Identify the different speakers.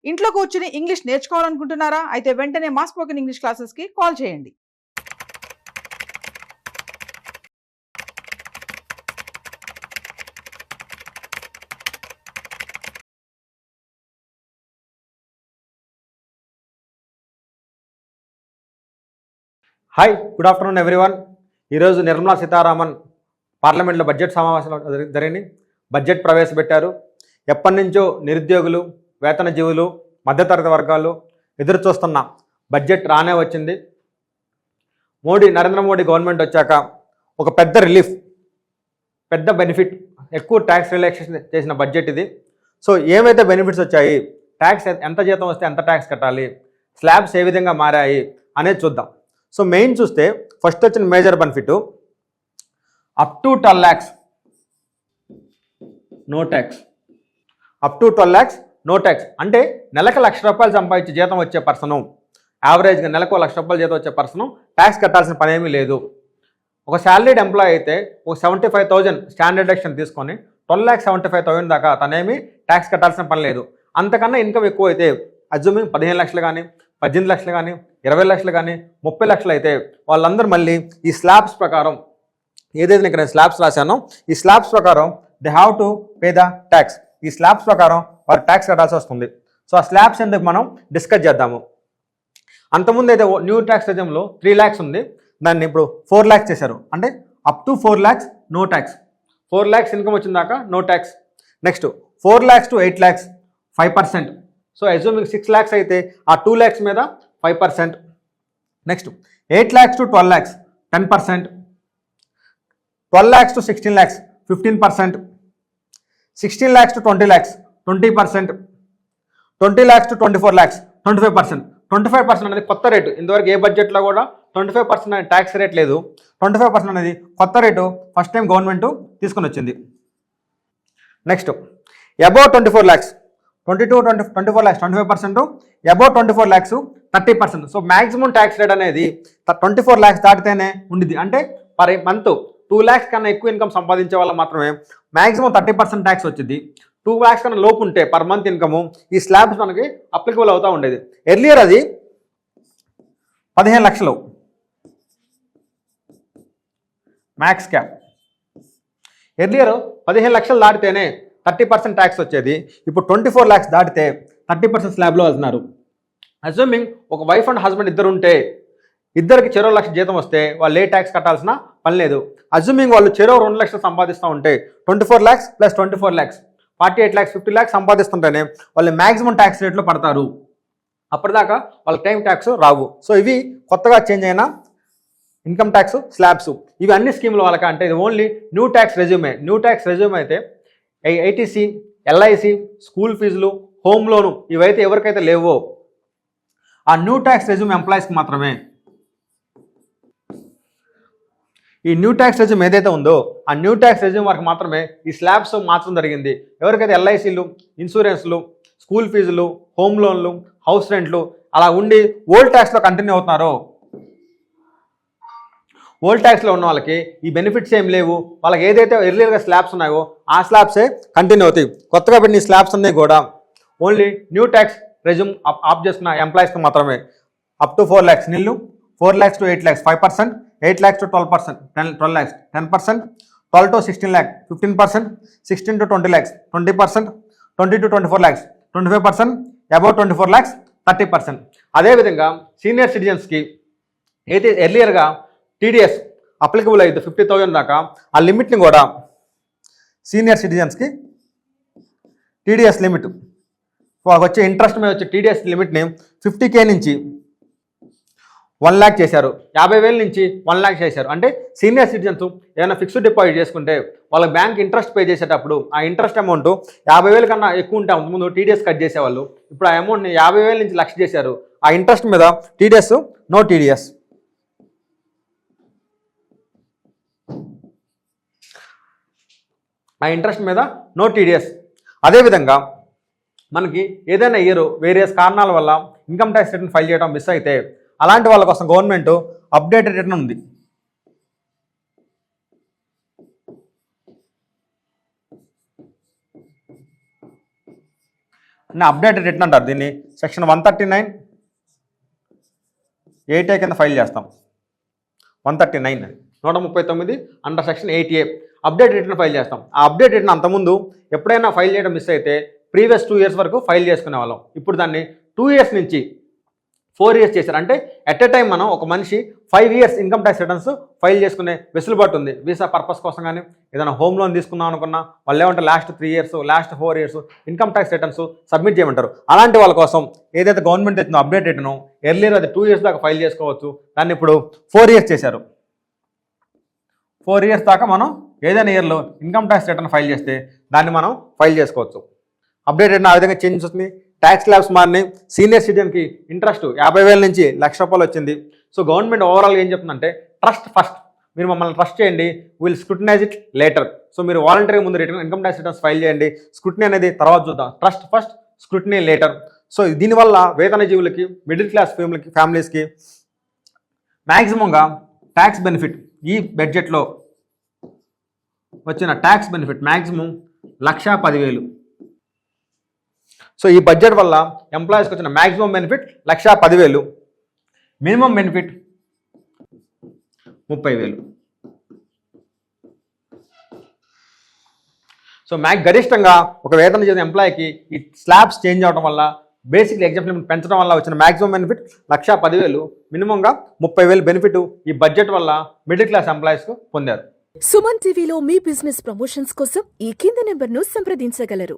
Speaker 1: ఇంట్లో కూర్చుని ఇంగ్లీష్ నేర్చుకోవాలనుకుంటున్నారా? అయితే వెంటనే మా స్పోకెన్ ఇంగ్లీష్ క్లాసెస్‌కి కాల్ చేయండి.
Speaker 2: Hi, good afternoon everyone. ఈరోజు నిర్మలా సీతారామన్ పార్లమెంట్లో బడ్జెట్ సమావేశంలో జరిగింది. బడ్జెట్ ప్రవేశపెట్టారు. ఎప్పటి నుంచో నిరుద్యోగులు, వేతన జీవులు, మధ్యతరగతి వర్గాలు ఎదురు చూస్తున్న బడ్జెట్ రానే వచ్చింది. నరేంద్ర మోడీ గవర్నమెంట్ వచ్చాక ఒక పెద్ద రిలీఫ్, పెద్ద బెనిఫిట్, ఎక్కువ ట్యాక్స్ రిలాక్సేషన్ చేసిన బడ్జెట్ ఇది. సో ఏమైతే బెనిఫిట్స్ వచ్చాయి, ట్యాక్స్ ఎంత జీతం వస్తే ఎంత ట్యాక్స్ కట్టాలి, స్లాబ్స్ ఏ విధంగా మారాయి అనేది చూద్దాం. సో మెయిన్ చూస్తే ఫస్ట్ వచ్చిన major benefit up to 12 lakhs no tax. Up to 12 lakhs no tax అంటే నెలకు ₹1,00,000 సంపాదించే జీతం వచ్చే పర్సను, యావరేజ్గా నెలకు ₹1,00,000 జీతం వచ్చే పర్సను ట్యాక్స్ కట్టాల్సిన పని ఏమీ లేదు. ఒక శాలరీడ్ ఎంప్లాయీ అయితే ఒక 75,000 స్టాండర్డ్ డిడక్షన్ తీసుకొని 12,75,000 దాకా తనేమి ట్యాక్స్ కట్టాల్సిన పని లేదు. అంతకన్నా ఇన్కమ్ ఎక్కువ అయితే, అజ్యూమింగ్ 15 లక్షలు కానీ, 18 లక్షలు కానీ, 20 లక్షలు కానీ, 30 లక్షలు అయితే వాళ్ళందరూ మళ్ళీ ఈ స్లాబ్స్ ప్రకారం, ఏదైతే ఇక్కడ స్లాబ్స్ రాశానో ఈ స్లాబ్స్ ప్రకారం they have to pay the tax. ఈ స్లాబ్స్ ప్రకారం వారు ట్యాక్స్ కట్టాల్సి వస్తుంది. సో ఆ స్లాబ్స్ ఎందుకు మనం డిస్కస్ చేద్దాము. అంతకుముందు అయితే న్యూ ట్యాక్స్ రెజిమ్లో 3 lakhs ఉంది, దాన్ని ఇప్పుడు 4 lakhs చేశారు. అంటే up to 4 lakhs no tax. 4 lakhs income వచ్చిన దాకా no tax. Next 4 lakhs to 8 lakhs 5%. So assuming 6 lakhs అయితే ఆ 2 lakhs మీద 5%. Next 8 lakhs to 12 lakhs 10%. 12 lakhs to 16 lakhs 15%. 16 lakhs to 20 lakhs 20%. 20 lakhs to 24 lakhs 25%. 25% అనేది కొత్త rate. ఇంతవరకు ఏ బడ్జెట్లో కూడా 25% అనే ట్యాక్స్ రేట్ లేదు. 25% అనేది కొత్త రేటు, ఫస్ట్ టైం గవర్నమెంట్ తీసుకొని వచ్చింది. Next above 24 lakhs 24 lakhs 25%. Above 24 lakhs 30%. So maximum tax rate అనేది 24 lakhs దాటితేనే ఉండిద్ది. అంటే పర్ మంత్ 2 lakhs కన్నా ఎక్కువ ఇన్కమ్ సంపాదించే వాళ్ళు మాత్రమే మ్యాక్సిమం 30% ట్యాక్స్ వచ్చింది. 2 lakhs కన్నా లోపు ఉంటే పర్ మంత్ ఇన్కము ఈ స్లాబ్స్ మనకి అప్లికబుల్ అవుతూ ఉండేది. ఎర్లియర్ అది 15 లక్షలు మ్యాక్స్ క్యాప్. ఎర్లియర్ 15 లక్షలు దాటితేనే 30% ట్యాక్స్ వచ్చేది. ఇప్పుడు 24 lakhs దాటితే 30% స్లాబ్లో వెళ్తున్నారు. అజ్యూమింగ్ ఒక వైఫ్ అండ్ హస్బెండ్ ఇద్దరు ఉంటే, ఇద్దరికి చెరో 1 లక్ష జీతం వస్తే వాళ్ళు ఏ ట్యాక్స్ కట్టాల్సిన పని లేదు. అజ్యూమింగ్ వాళ్ళు చెరో 2 లక్షలు సంపాదిస్తూ ఉంటే 24 lakhs plus 24 lakhs 48 lakhs 50 lakhs సంపాదిస్తుంటేనే వాళ్ళు మ్యాక్సిమం ట్యాక్స్ రేట్లో పడతారు. అప్పటిదాకా వాళ్ళ టైం ట్యాక్స్ రావు. సో ఇవి కొత్తగా చేంజ్ అయిన ఇన్కమ్ ట్యాక్స్ స్లాబ్స్. ఇవి అన్ని స్కీముల వాళ్ళక, అంటే ఇది only new tax resume. New tax resume అయితే ఐటీసీ, ఎల్ఐసి, స్కూల్ ఫీజులు, హోమ్ లోను ఇవైతే ఎవరికైతే లేవో ఆ న్యూ ట్యాక్స్ రెజ్యూమ్ ఎంప్లాయీస్కి మాత్రమే. ఈ న్యూ ట్యాక్స్ రెజ్యూమ్ ఏదైతే ఉందో ఆ న్యూ ట్యాక్స్ రెజ్యూమ్ వరకు మాత్రమే ఈ స్లాబ్స్ మార్చడం జరిగింది. ఎవరికైతే ఎల్ఐసీలు, ఇన్సూరెన్స్లు, స్కూల్ ఫీజులు, హోమ్ లోన్లు, హౌస్ రెంట్లు అలా ఉండి ఓల్డ్ ట్యాక్స్లో కంటిన్యూ అవుతున్నారో, ఓల్డ్ ట్యాక్స్లో ఉన్న వాళ్ళకి ఈ బెనిఫిట్స్ ఏం లేవు. వాళ్ళకి ఏదైతే ఎర్లియర్గా స్లాబ్స్ ఉన్నాయో ఆ స్లాబ్సే కంటిన్యూ అవుతాయి. కొత్తగా పెట్టిన స్లాబ్స్ అన్నీ కూడా ఓన్లీ న్యూ ట్యాక్స్ రెజ్యూమ్ ఆప్ చేసుకున్న ఎంప్లాయీస్కి మాత్రమే. అప్ టు 4 lakhs నిల్లు, 4 lakhs to 8 lakhs 5%, 8 lakhs to 12%, 12 lakhs 10%, 12 to 16 lakhs 15%, 16 to 20 lakhs 20%, 20 to 24 lakhs 25%, above 24 lakhs 30%. అదేవిధంగా సీనియర్ సిటిజన్స్కి అయితే ఎర్లియర్గా టీడీఎస్ అప్లికబుల్ అయితే 50,000 దాకా ఆ లిమిట్ని కూడా సీనియర్ సిటిజన్స్కి టీడీఎస్ లిమిట్, వాళ్ళకి వచ్చే ఇంట్రెస్ట్ మీద వచ్చే టీడీఎస్ లిమిట్ని 50K నుంచి 1 lakh చేశారు. 50,000 నుంచి 1 lakh చేశారు. అంటే సీనియర్ సిటిజన్స్ ఏదైనా ఫిక్స్డ్ డిపాజిట్ చేసుకుంటే వాళ్ళకి బ్యాంక్ ఇంట్రెస్ట్ పే చేసేటప్పుడు ఆ ఇంట్రెస్ట్ అమౌంట్ 50,000 కన్నా ఎక్కువ ఉంటే ముందు టీడీఎస్ కట్ చేసేవాళ్ళు. ఇప్పుడు ఆ అమౌంట్ని 50,000 నుంచి 1 lakh చేశారు. ఆ ఇంట్రెస్ట్ మీద టీడీఎస్, నో టీడీఎస్. ఆ ఇంట్రెస్ట్ మీద నో టీడీఎస్. అదేవిధంగా మనకి ఏదైనా ఇయర్ వేరియస్ కారణాల వల్ల ఇన్కమ్ ట్యాక్స్ రిటర్న్ ఫైల్ చేయడం మిస్ అయితే అలాంటి వాళ్ళ కోసం గవర్నమెంట్ అప్డేటెడ్ రిటర్న్ ఉంది. అప్డేటెడ్ రిటర్న్ అంటారు దీన్ని. సెక్షన్ 139(8A) కింద ఫైల్ చేస్తాం. 139 139 under section 8A update return file చేస్తాం. ఆ అప్డేట్ రిటర్న్ అంతకుముందు ఎప్పుడైనా ఫైల్ చేయడం మిస్ అయితే ప్రీవియస్ 2 years వరకు ఫైల్ చేసుకునే వాళ్ళం. ఇప్పుడు దాన్ని 2 years నుంచి 4 years చేశారు. అంటే ఎట్ ఎ టైం మనం ఒక మనిషి 5 years income tax returns file చేసుకునే వెసులుబాటు ఉంది. వీసా పర్పస్ కోసం కానీ ఏదైనా హోమ్ లోన్ తీసుకుందాం అనుకున్నా వాళ్ళు ఏమంటే last 3 years last 4 years income tax returns submit చేయమంటారు. అలాంటి వాళ్ళ కోసం ఏదైతే గవర్నమెంట్ తెచ్చిందో అప్డేట్ రిటర్న్ ఎర్లియర్ అది 2 years దాకా ఫైల్ చేసుకోవచ్చు. దాన్ని ఇప్పుడు 4 years చేశారు. 4 years దాకా మనం ఏదైనా ఇయర్లో ఇన్కమ్ ట్యాక్స్ రిటర్న్ ఫైల్ చేస్తే దాన్ని మనం ఫైల్ చేసుకోవచ్చు. అప్డేట్ రిటర్న్ ఆ విధంగా చేంజెస్ వస్తుంది. ట్యాక్స్ స్లాబ్స్ మారినాయి. సీనియర్ సిటిజన్కి ఇంట్రెస్ట్ 50,000 నుంచి ₹1,00,000 వచ్చింది. సో గవర్నమెంట్ ఓవరాల్ ఏం చెప్తుందంటే ట్రస్ట్ ఫస్ట్, మీరు మమ్మల్ని ట్రస్ట్ చేయండి, will scrutinise it later. So మీరు వాలంటరీ ముందు return income tax returns file చేయండి, స్క్రూటినీ అనేది తర్వాత చూద్దాం. Trust first, scrutiny later. So దీనివల్ల వేతన జీవులకి, మిడిల్ క్లాస్ ఫ్యామిలీస్కి మ్యాక్సిమంగా ట్యాక్స్ బెనిఫిట్ ఈ బడ్జెట్లో వచ్చిన ట్యాక్స్ బెనిఫిట్ మ్యాక్సిమం 1,10,000. సో ఈ బడ్జెట్ వల్ల ఎంప్లాయీస్కి వచ్చిన maximum benefit 1,10,000, minimum benefit 30,000. So గరిష్టంగా ఒక వేతన జీవిత ఎంప్లాయీకి ఈ స్లాబ్స్ చేంజ్ అవడం వల్ల, బేసిక్ ఎగ్జామ్షన్ లిమిట్ పెంచడం వల్ల వచ్చిన మ్యాక్సిమం బెనిఫిట్ 1,10,000, మినిమంగా 30,000 బెనిఫిట్ ఈ బడ్జెట్ వల్ల మిడిల్ క్లాస్ ఎంప్లాయీస్కు పొందారు.
Speaker 3: సుమన్ టీవీలో మీ బిజినెస్ ప్రమోషన్స్ కోసం ఈ కింది నెంబర్ను సంప్రదించగలరు.